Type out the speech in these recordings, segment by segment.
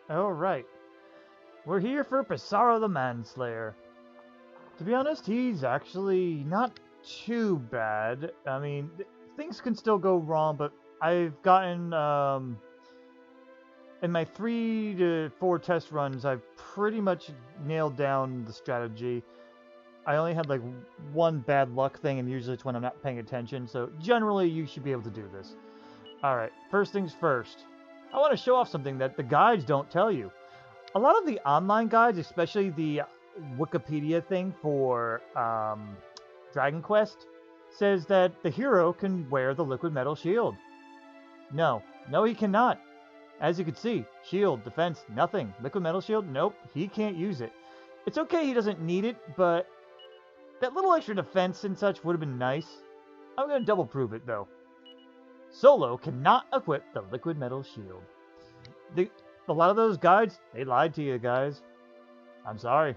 Alright. We're here for Psaro the Manslayer. To be honest, he's actually not too bad. I mean, things can still go wrong, but I've gotten, in my 3 to 4 test runs, I've pretty much nailed down the strategy. I only had like one bad luck thing, and usually it's when I'm not paying attention, so generally you should be able to do this. Alright, first things first. I want to show off something that the guides don't tell you. A lot of the online guides, especially the Wikipedia thing for Dragon Quest, says that the hero can wear the liquid metal shield. No, he cannot. As you can see, shield, defense, nothing. Liquid metal shield, nope, he can't use it. It's okay he doesn't need it, but that little extra defense and such would have been nice. I'm going to double prove it, though. Solo cannot equip the liquid metal shield. A lot of those guides, they lied to you guys. I'm sorry.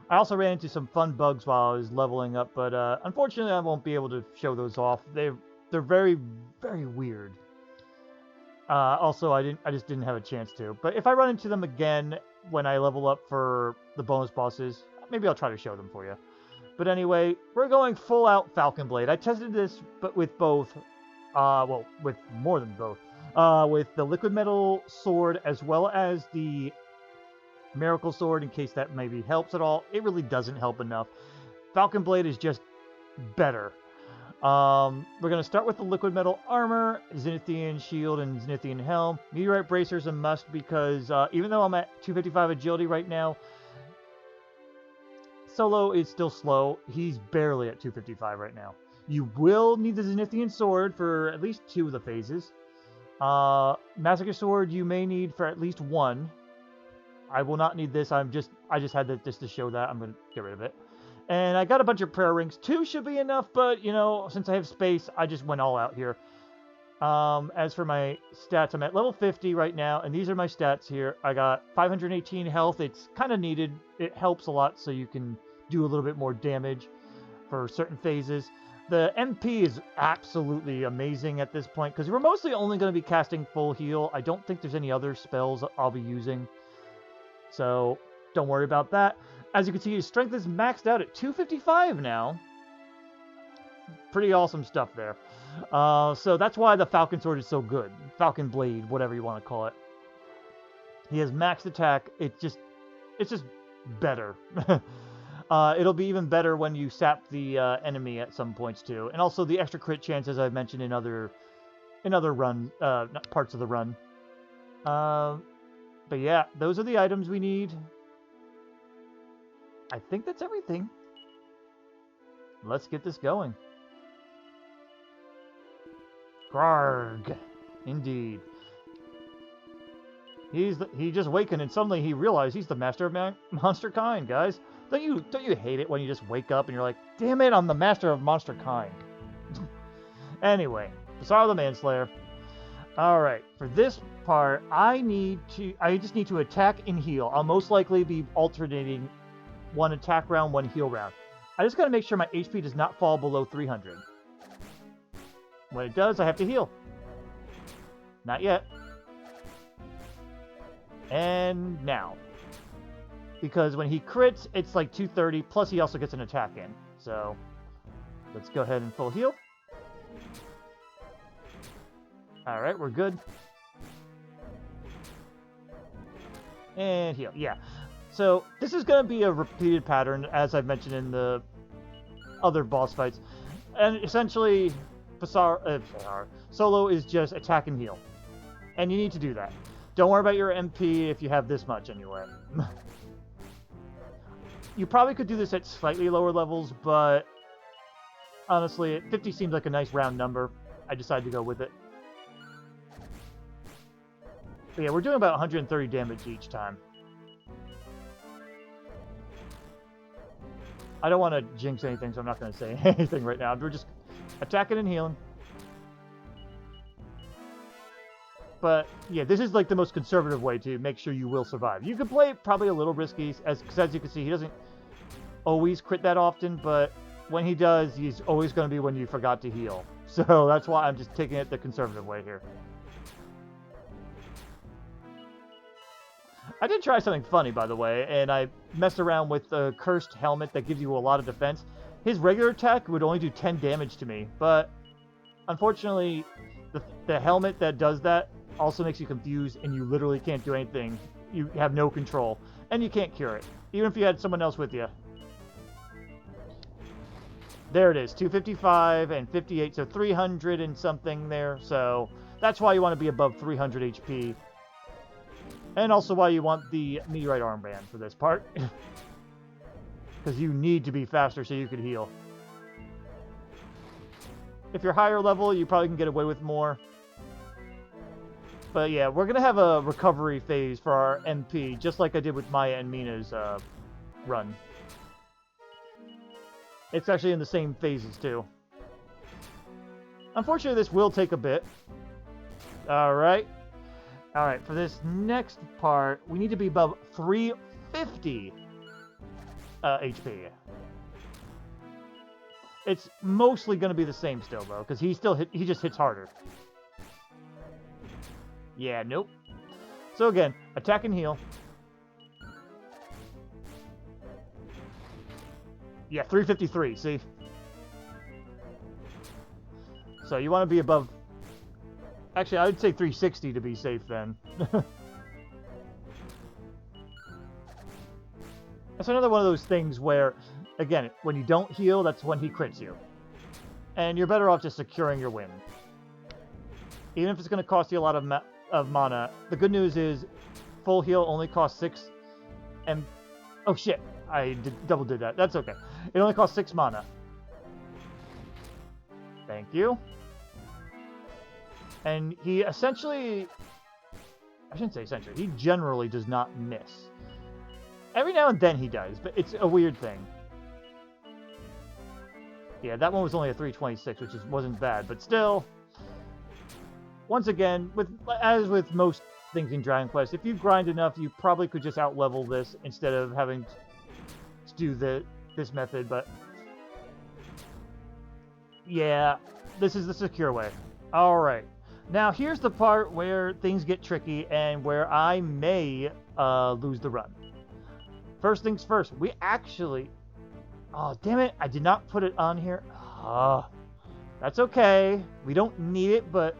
I also ran into some fun bugs while I was leveling up, but unfortunately I won't be able to show those off. They're very, very weird. Also, I just didn't have a chance to. But if I run into them again when I level up for the bonus bosses, maybe I'll try to show them for you. But anyway, we're going full out Falcon Blade. I tested this, but with both, well, with more than both. With the liquid metal sword as well as the miracle sword, in case that maybe helps at all. It really doesn't help enough. Falcon Blade is just better. We're going to start with the liquid metal armor, Zenithian shield, and Zenithian helm. Meteorite bracers a must because even though I'm at 255 agility right now, Solo is still slow. He's barely at 255 right now. You will need the Zenithian sword for at least 2 of the phases. Massacre sword you may need for at least 1. I will not need this. I just had that just to show that. I'm going to get rid of it. And I got a bunch of prayer rings. 2 should be enough, but, you know, since I have space, I just went all out here. As for my stats, I'm at level 50 right now, and these are my stats here. I got 518 health. It's kind of needed. It helps a lot so you can do a little bit more damage for certain phases. The MP is absolutely amazing at this point, because we're mostly only going to be casting full heal. I don't think there's any other spells I'll be using, so don't worry about that. As you can see, his strength is maxed out at 255 now. Pretty awesome stuff there. So that's why the Falcon Sword is so good. Falcon Blade, whatever you want to call it. He has maxed attack. It's just better. It'll be even better when you sap the enemy at some points too. And also the extra crit chance, as I've mentioned in other run, parts of the run. But yeah, those are the items we need. I think that's everything. Let's get this going. Grarg. Indeed. He just awakened and suddenly he realized he's the master of monster kind, guys. Don't you hate it when you just wake up and you're like, damn it, I'm the master of monster kind. Anyway, Psaro the Manslayer. Alright, for this part, I just need to attack and heal. I'll most likely be alternating 1 attack round, 1 heal round. I just gotta make sure my HP does not fall below 300. When it does, I have to heal. Not yet. And now. Because when he crits, it's like 230, plus he also gets an attack in. So, let's go ahead and full heal. Alright, we're good. And heal, yeah. So, this is going to be a repeated pattern, as I've mentioned in the other boss fights. And essentially, Solo is just attack and heal. And you need to do that. Don't worry about your MP if you have this much anyway. You probably could do this at slightly lower levels, but honestly, 50 seems like a nice round number. I decided to go with it. But yeah, we're doing about 130 damage each time. I don't want to jinx anything, so I'm not going to say anything right now. We're just attacking and healing. But yeah, this is like the most conservative way to make sure you will survive. You could play it probably a little risky, because as you can see, he doesn't always crit that often, but when he does, he's always going to be when you forgot to heal. So that's why I'm just taking it the conservative way here. I did try something funny, by the way, and I messed around with the cursed helmet that gives you a lot of defense. His regular attack would only do 10 damage to me, but unfortunately, the helmet that does that also makes you confused, and you literally can't do anything. You have no control, and you can't cure it, even if you had someone else with you. There it is, 255 and 58, so 300 and something there, so that's why you want to be above 300 HP. And also why you want the meteorite armband for this part. Because you need to be faster so you can heal. If you're higher level, you probably can get away with more. But yeah, we're going to have a recovery phase for our MP, just like I did with Maya and Mina's run. It's actually in the same phases, too. Unfortunately, this will take a bit. Alright. Alright, for this next part, we need to be above 350 HP. It's mostly going to be the same still, though, because he just hits harder. Yeah, nope. So again, attack and heal. Yeah, 353, see? So you want to be above... Actually, I would say 360 to be safe then. That's another one of those things where, again, when you don't heal, that's when he crits you. And you're better off just securing your win. Even if it's going to cost you a lot of mana, the good news is full heal only costs 6 and... Oh shit, I double did that. That's okay. It only costs 6 mana. Thank you. And he essentially... I shouldn't say essentially. He generally does not miss. Every now and then he does, but it's a weird thing. Yeah, that one was only a 326, which wasn't bad, but still... Once again, as with most things in Dragon Quest, if you grind enough, you probably could just outlevel this instead of having to do this method, but... Yeah, this is the secure way. Alright. Now, here's the part where things get tricky and where I may lose the run. First things first, we actually... Oh, damn it, I did not put it on here. That's okay. We don't need it, but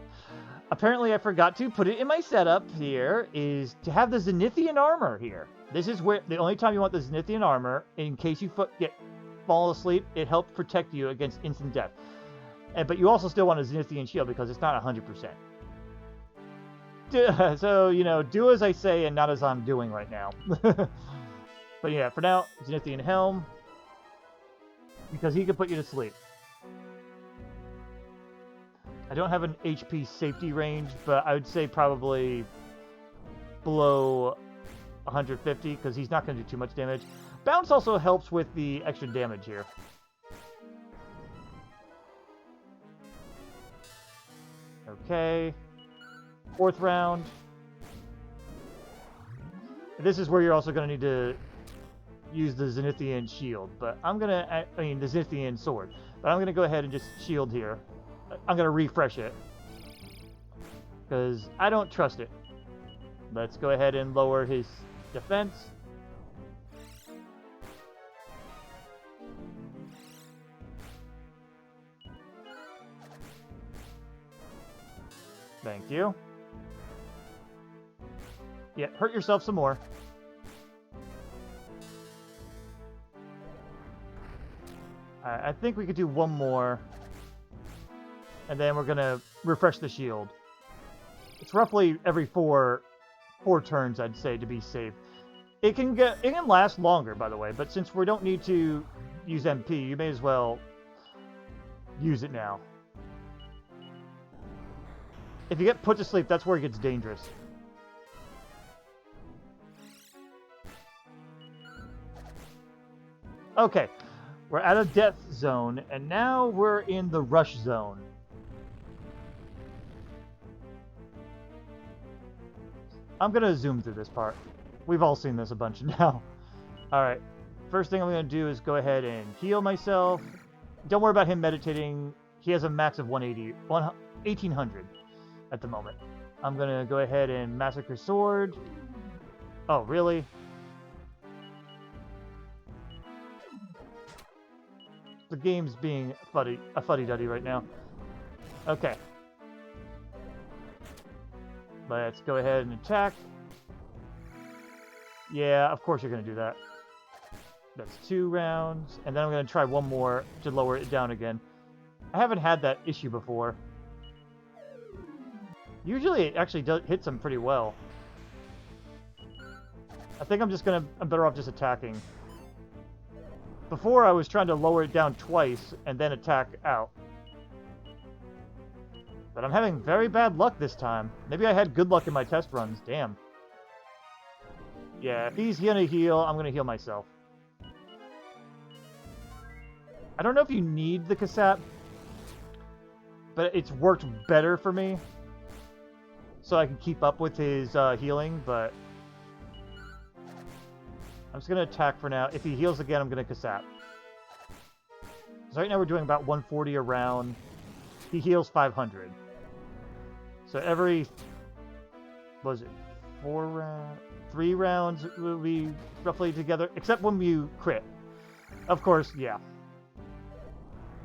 apparently I forgot to put it in my setup here, is to have the Zenithian Armor here. This is where the only time you want the Zenithian Armor, in case you fall asleep, it helps protect you against instant death. But you also still want a Zenithian shield because it's not 100%. So, you know, do as I say and not as I'm doing right now. But yeah, for now, Zenithian Helm. Because he can put you to sleep. I don't have an HP safety range, but I would say probably below 150 because he's not going to do too much damage. Bounce also helps with the extra damage here. Okay. 4th round. This is where you're also going to need to use the Zenithian shield, but I'm going to, I mean the Zenithian sword, but I'm going to go ahead and just shield here. I'm going to refresh it because I don't trust it. Let's go ahead and lower his defense. Thank you. Yeah, hurt yourself some more. I think we could do one more. And then we're going to refresh the shield. It's roughly every four turns, I'd say, to be safe. It can last longer, by the way, but since we don't need to use MP, you may as well use it now. If you get put to sleep, that's where it gets dangerous. Okay, we're out of death zone, and now we're in the rush zone. I'm going to zoom through this part. We've all seen this a bunch now. Alright, first thing I'm going to do is go ahead and heal myself. Don't worry about him meditating. He has a max of 1800 at the moment. I'm going to go ahead and Massacre Sword. Oh, really? The game's being a fuddy-duddy right now. Okay. Let's go ahead and attack. Yeah, of course you're going to do that. That's 2 rounds. And then I'm going to try one more to lower it down again. I haven't had that issue before. Usually it actually hits them pretty well. I think I'm better off just attacking. Before I was trying to lower it down twice and then attack out. But I'm having very bad luck this time. Maybe I had good luck in my test runs. Damn. Yeah, if he's gonna heal, I'm gonna heal myself. I don't know if you need the Kasap, but it's worked better for me. So I can keep up with his healing, but I'm just going to attack for now. If he heals again, I'm going to Kasap. So right now we're doing about 140 a round. He heals 500. So every, what was it, 3 rounds will be roughly together, except when you crit. Of course, yeah.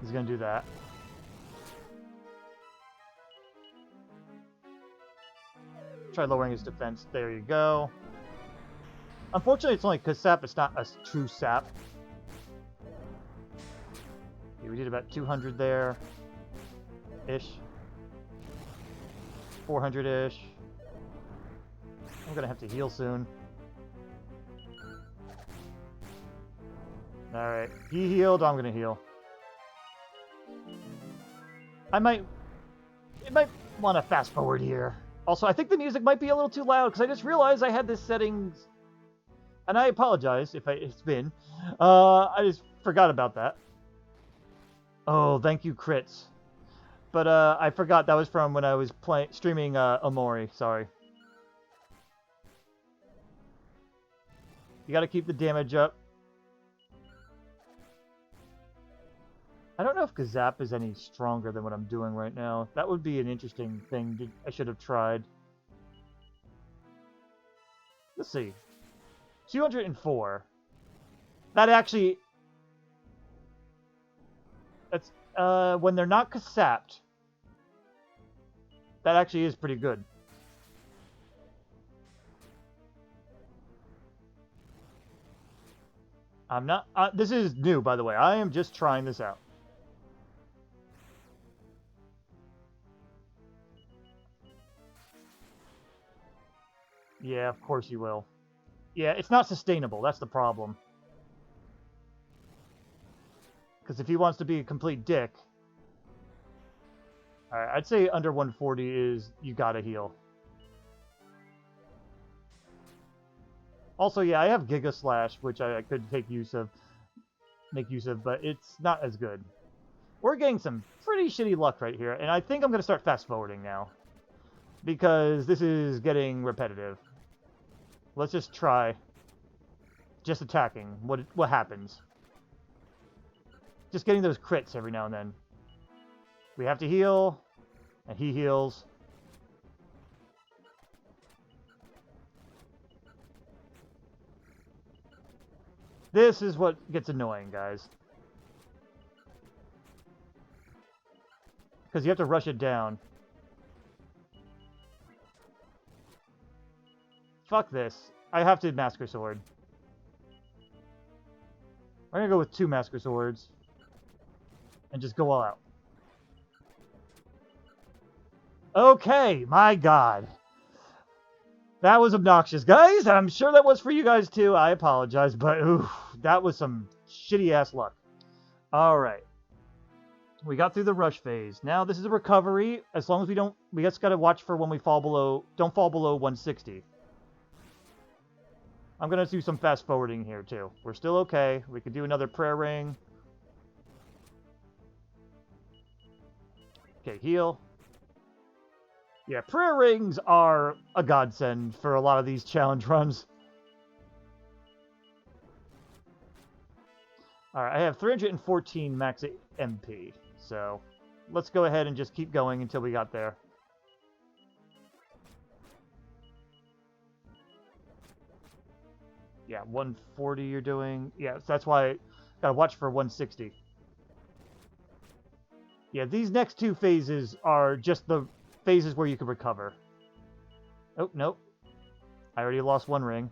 He's going to do that. Try lowering his defense. There you go. Unfortunately, it's only Kasap. It's not a true sap. Okay, we did about 200 there. Ish. 400-ish. I'm going to have to heal soon. Alright. He healed. I'm going to heal. It might want to fast forward here. Also, I think the music might be a little too loud, because I just realized I had this settings, and I apologize if it's been. I just forgot about that. Oh, thank you, crits. But I forgot that was from when I was streaming Omori. Sorry. You got to keep the damage up. I don't know if Gazap is any stronger than what I'm doing right now. That would be an interesting thing I should have tried. Let's see. 204. That actually... That's, when they're not Kasapped, that actually is pretty good. I'm not... this is new, by the way. I am just trying this out. Yeah, of course you will. Yeah, it's not sustainable. That's the problem. Because if he wants to be a complete dick... Alright, I'd say under 140 is you gotta heal. Also, yeah, I have Giga Slash, which I could make use of, but it's not as good. We're getting some pretty shitty luck right here, and I think I'm going to start fast-forwarding now. Because this is getting repetitive. Let's just try. Just attacking. What happens? Just getting those crits every now and then. We have to heal, and he heals. This is what gets annoying, guys. Because you have to rush it down. Fuck this. I have to Master Sword. I'm gonna go with 2 Master Swords. And just go all out. Okay, my god. That was obnoxious, guys. I'm sure that was for you guys too. I apologize, but oof, that was some shitty-ass luck. Alright. We got through the rush phase. Now this is a recovery. As long as we just gotta watch for when we fall below, don't fall below 160. I'm gonna do some fast forwarding here too. We're still okay. We could do another prayer ring. Okay, heal. Yeah, prayer rings are a godsend for a lot of these challenge runs. Alright, I have 314 max MP, so let's go ahead and just keep going until we got there. Yeah, 140 you're doing. Yeah, so that's why I gotta watch for 160. Yeah, these next two phases are just the phases where you can recover. Oh, nope. I already lost one ring.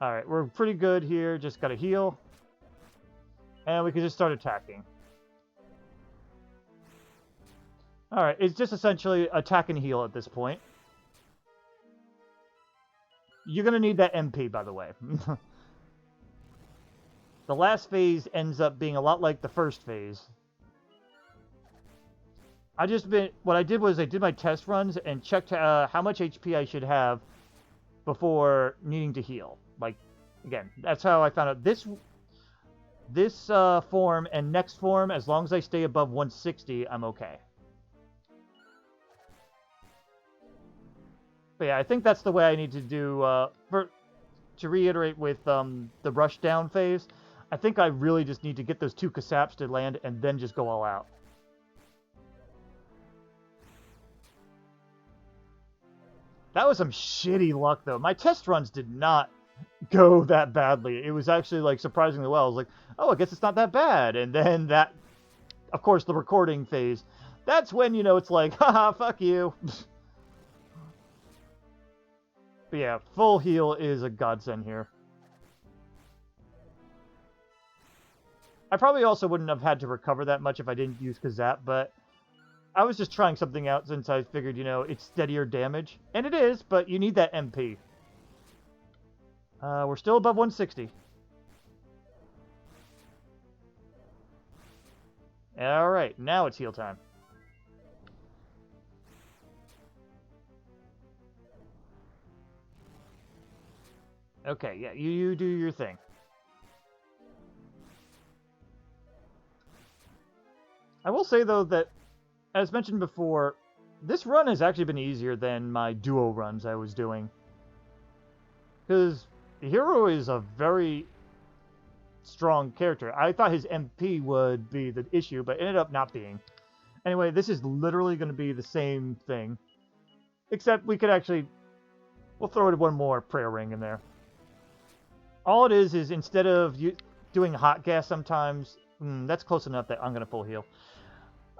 Alright, we're pretty good here. Just gotta heal. And we can just start attacking. Alright, it's just essentially attack and heal at this point. You're gonna need that MP, by the way. The last phase ends up being a lot like the first phase. What I did was I did my test runs and checked how much HP I should have before needing to heal. Like, again, that's how I found out this form and next form, as long as I stay above 160, I'm okay. But yeah, I think that's the way I need to do, to reiterate with the Rushdown phase, I think I really just need to get those 2 Kasaps to land and then just go all out. That was some shitty luck, though. My test runs did not go that badly. It was actually, like, surprisingly well. I was like, oh, I guess it's not that bad. And then that, of course, the recording phase, that's when, you know, it's like, haha, fuck you. But yeah, full heal is a godsend here. I probably also wouldn't have had to recover that much if I didn't use Kazap, but I was just trying something out since I figured, you know, it's steadier damage. And it is, but you need that MP. We're still above 160. Alright, now it's heal time. Okay, yeah, you do your thing. I will say, though, that, as mentioned before, this run has actually been easier than my duo runs I was doing. Because the hero is a very strong character. I thought his MP would be the issue, but ended up not being. Anyway, this is literally going to be the same thing. Except we could actually... We'll throw in one more prayer ring in there. All it is instead of doing hot gas sometimes... that's close enough that I'm going to full heal.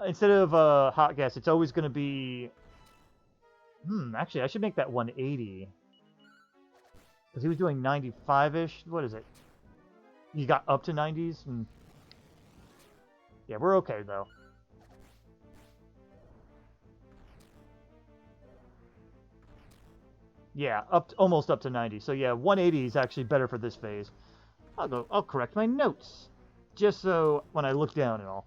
Instead of hot gas, it's always going to be... actually, I should make that 180. Because he was doing 95-ish. What is it? You got up to 90s? Yeah, we're okay, though. Yeah, almost up to 90. So yeah, 180 is actually better for this phase. I'll correct my notes. Just so when I look down and all.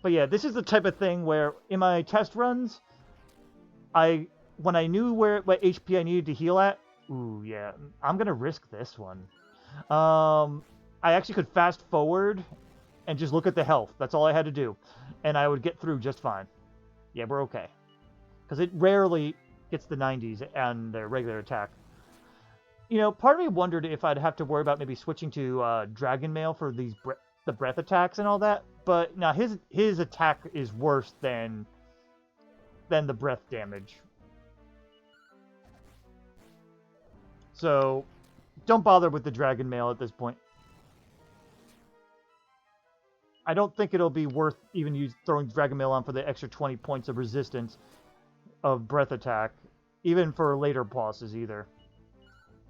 But yeah, this is the type of thing where in my test runs, when I knew what HP I needed to heal at, ooh yeah, I'm gonna risk this one. I actually could fast forward and just look at the health. That's all I had to do, and I would get through just fine. Yeah, we're okay, because it rarely gets the 90s and their regular attack. You know, part of me wondered if I'd have to worry about maybe switching to Dragon Mail for these the breath attacks and all that, but now his attack is worse than the breath damage. So don't bother with the Dragon Mail at this point. I don't think it'll be worth even throwing Dragon Mail on for the extra 20 points of resistance of breath attack, even for later bosses either.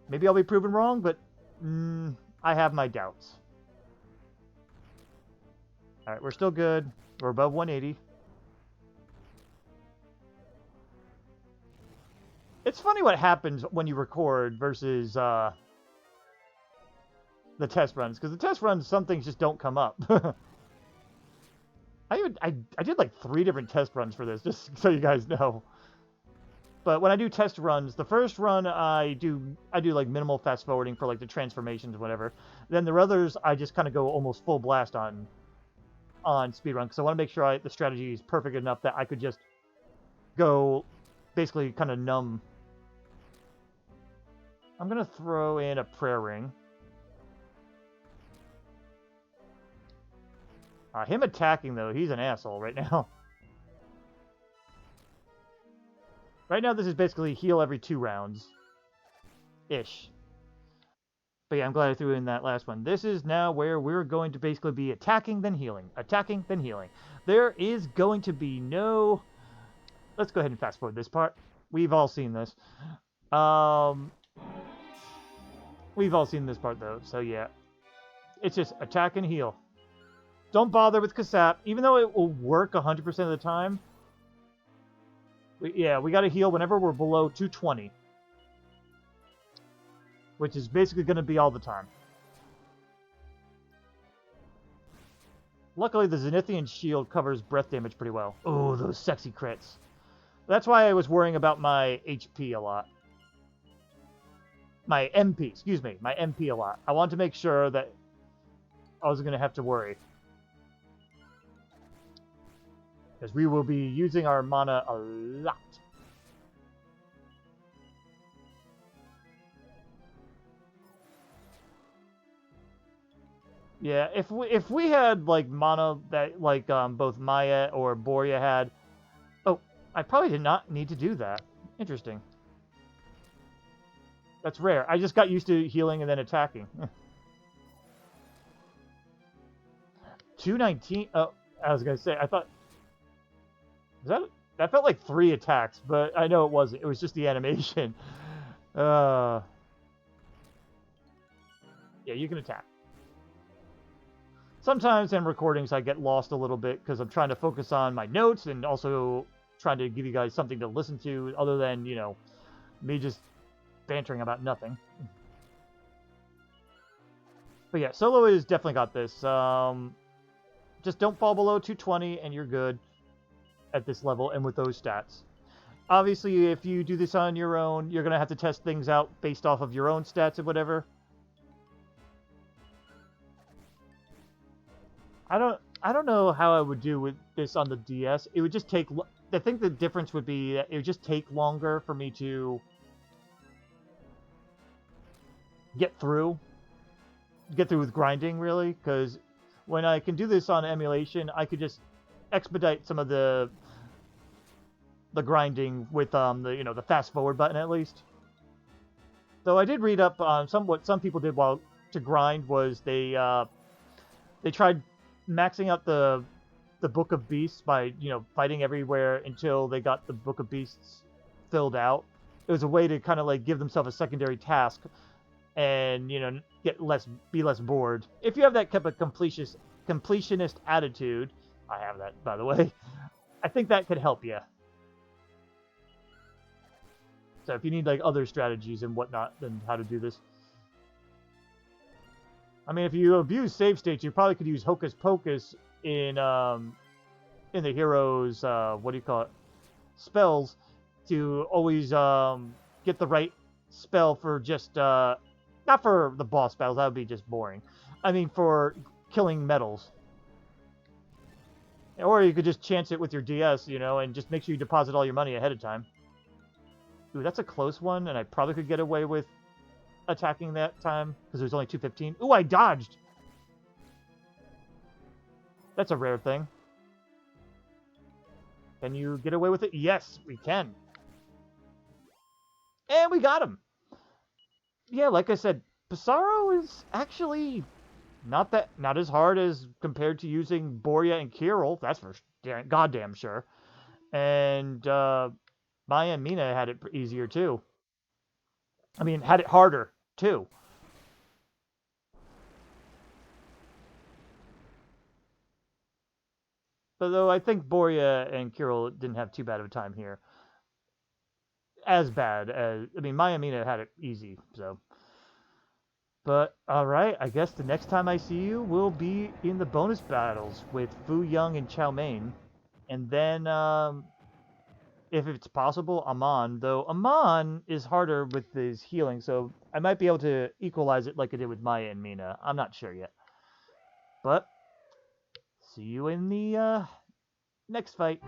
Maybe I'll be proven wrong, but I have my doubts. Alright, we're still good. We're above 180. It's funny what happens when you record versus the test runs, because the test runs, some things just don't come up. I did like 3 different test runs for this, just so you guys know. But when I do test runs, the first run I do like minimal fast forwarding for like the transformations, whatever. Then the others I just kind of go almost full blast on speedrun, because I want to make sure the strategy is perfect enough that I could just go basically kind of numb. I'm gonna throw in a prayer ring. Him attacking though, he's an asshole right now. Right now, this is basically heal every 2 rounds. Ish. But yeah, I'm glad I threw in that last one. This is now where we're going to basically be attacking, then healing. Attacking, then healing. There is going to be no... Let's go ahead and fast forward this part. We've all seen this. We've all seen this part, though, so yeah. It's just attack and heal. Don't bother with Kasap, even though it will work 100% of the time. We gotta heal whenever we're below 220. Which is basically going to be all the time. Luckily, the Zenithian shield covers breath damage pretty well. Oh, those sexy crits. That's why I was worrying about my HP a lot. My MP, excuse me. My MP a lot. I wanted to make sure that I wasn't going to have to worry. Because we will be using our mana a lot. Yeah, if we had like mana that like both Maya or Boria had, oh, I probably did not need to do that. Interesting. That's rare. I just got used to healing and then attacking. 219. Oh, I was gonna say. I thought that felt like 3 attacks, but I know it wasn't. It was just the animation. Yeah, you can attack. Sometimes in recordings I get lost a little bit because I'm trying to focus on my notes and also trying to give you guys something to listen to other than, you know, me just bantering about nothing. But yeah, solo has definitely got this. Just don't fall below 220 and you're good at this level and with those stats. Obviously, if you do this on your own, you're going to have to test things out based off of your own stats and whatever. I don't know how I would do with this on the DS. It would just take... I think the difference would be that it would just take longer for me to get through with grinding, really, because when I can do this on emulation, I could just expedite some of the grinding with the fast forward button at least. Though I did read up on what some people did while to grind was they tried maxing out the Book of Beasts by, fighting everywhere until they got the Book of Beasts filled out. It was a way to kind of like give themselves a secondary task and, be less bored. If you have that type of completionist attitude, I have that, by the way, I think that could help you. So if you need like other strategies and whatnot, then how to do this. I mean, if you abuse save states, you probably could use Hocus Pocus in the hero's, spells to always get the right spell for just, not for the boss battles, that would be just boring. I mean, for killing metals. Or you could just chance it with your DS, and just make sure you deposit all your money ahead of time. Ooh, that's a close one, and I probably could get away with attacking that time because it was only 215. Ooh, I dodged. That's a rare thing. Can you get away with it? Yes, we can. And we got him. Yeah, like I said, Psaro is actually not as hard as compared to using Boria and Kirill. That's for goddamn sure. And Maya and Mina had it easier too. I mean, had it harder, too. But though I think Boria and Kirill didn't have too bad of a time here. As bad as... I mean, Maya Mina had it easy, so... But, alright, I guess the next time I see you will be in the bonus battles with Fu Young and Chow Mein. And then, if it's possible, Amon. Though Amon is harder with his healing, so I might be able to equalize it like I did with Maya and Mina. I'm not sure yet. But, see you in the next fight.